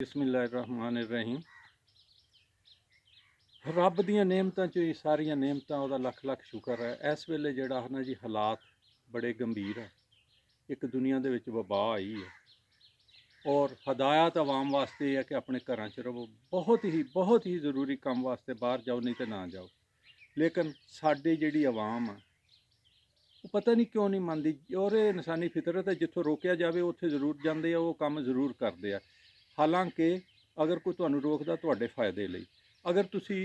बिस्मिल्लाहिर्रहमानिर्रहीम। रब दीयां नेमतां चो ही सारियां नेमतां, ओहदा लख लख शुक्र है। इस वेले जिहड़ा है ना जी, हालात बड़े गंभीर है। एक दुनिया दे विच वबा आई है और हदायत आवाम वास्ते है कि अपने घरां च रवो। बहुत ही ज़रूरी काम वास्ते बाहर जाओ, नहीं तो ना जाओ। लेकिन साडी जिहड़ी आवाम है वो पता नहीं क्यों नहीं मानती, और ये इंसानी फितरत है, जिथों रोकिया जाए उत्थे जरूर जाते हैं, वो काम जरूर करते हैं। हालांकि अगर कोई तुहानूं रोकदा तुहाडे फायदे लई, अगर तुसी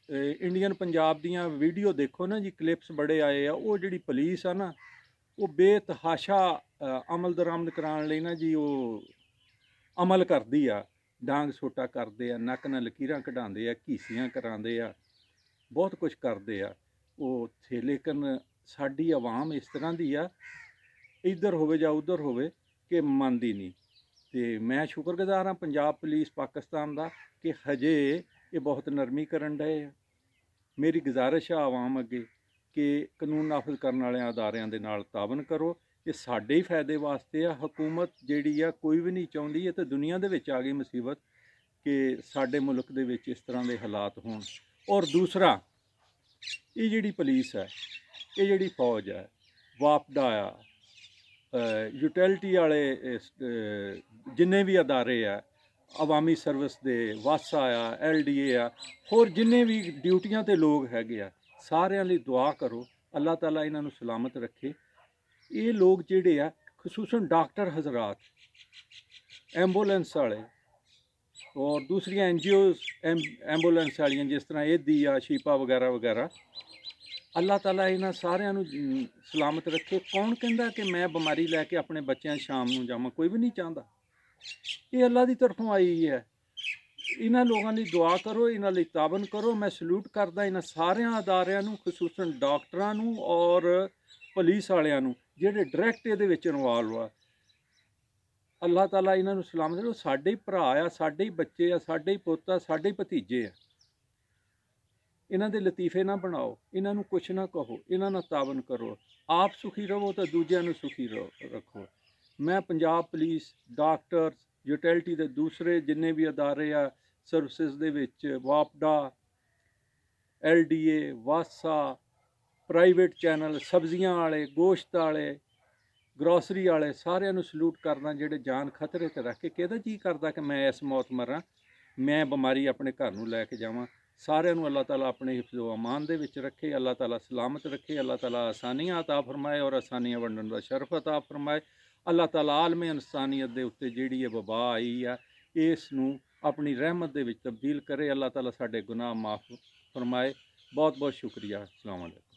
इंडियन पंजाब दीयां वीडियो देखो ना जी, क्लिप्स बड़े आए आ, वो जिहड़ी पुलिस है ना, वो बेतहाशा अमल दरामद कराउण लई ना जी, वो अमल करदी आ। डांग सोटा करदे आ, नक्क नाल लकीरां कढांदे आ, घीसियां करांदे आ, बहुत कुछ करदे आ उत्थे। लेकिन साडी आवाम इस तरह दी आ, इधर होवे जां उधर होवे, कि मनदी नहीं। तो मैं शुक्रगुजार हाँ पंजाब पुलिस पाकिस्तान का कि हजे ये बहुत नरमी करन डए आ। मेरी गुजारिश है आवाम अगे कि कानून नाफज करने वाले अदारियां दे नाल तावन करो। ये साडे ही फायदे वास्ते आ। हुकूमत जिहड़ी आ कोई भी नहीं चाहुंदी, ये तो दुनिया दे विच आ गई मुसीबत कि साडे मुल्क दे विच इस तरह के हालात होण। और दूसरा, ये जिहड़ी पुलिस है, ये जिहड़ी फौज है, वापडा आ, यूटिलिटी वाले जिन्ने भी अदारे आ, अवामी सर्विस दे, वासा आ, LDA आ, होर जिन्ने भी ड्यूटियां ते लोग हैगे आ, सारिਆਂ ਲਈ दुआ करो अल्लाह ताला इन्हां नूं सलामत रखे। ये लोग जिहड़े आ, खसूसन डॉक्टर हजरात, एंबूलेंस वाले और दूसरियां NGOs एंबूलेंस वालियां, जिस तरह एदी आ, शीपा वगैरह वगैरह, अल्लाह ताला इन्हां सारिਆਂ ਨੂੰ सलामत रखे। कौन कहता कि मैं बीमारी लैके अपने बच्चों शाम ਨੂੰ जावां? कोई भी नहीं चाहता। ये अल्लाह की तरफों आई है। इन्हां लोगों की दुआ करो, इन्हां लई तावन करो। मैं सलूट करदा इन्हां सारियां अदारियां नूं, खसूसन डॉक्टरां नूं और पुलिस वालियां नूं जिहड़े डायरैक्ट इहदे विच इनवॉल्व आ। अल्लाह ताला इन्हां नूं सलामत रखे। साडे ही भरा आ, साडे ही बच्चे आ, साडे ही पुत्त आ, साडे ही भतीजे आ। इन्हां दे लतीफे ना बनाओ, इन्हां नूं कुछ ना कहो, इन्हां नाल तावन करो। आप सुखी रहो तो दूजिਆਂ ਨੂੰ सुखी रखो। मैं पंजाब पुलिस, डॉक्टर, यूटिलिटी के दूसरे जिन्ने भी अदारे आ सर्विसिज दे विच, वापडा, LDA, वासा, प्राइवेट चैनल, सब्जियां वाले, गोश्त वाले, ग्रोसरी वाले, सारिਆਂ ਨੂੰ सलूट करना जिहड़े जान खतरे ते रख के किहदा जी करदा कि मैं इस मौत मरां, मैं बीमारी अपने घर नूं लैके जावां। सारिਆਂ ਨੂੰ अल्लाह ताला अपने हिफ्ज़ो अमान दे विच रखे, अल्लाह ताला सलामत रखे, अल्लाह ताला आसानियां अता फरमाए और आसानियां वंडण दा शरफ अता फरमाए। अल्लाह ताला आलम इंसानियत दे उत्ते जिहड़ी ये वबा आई आ, इस नूं अपनी रहमत दे विच तब्दील करे। अल्लाह ताला साडे गुनाह माफ़ फरमाए। बहुत बहुत शुक्रिया। अस्सलाम वालेकुम।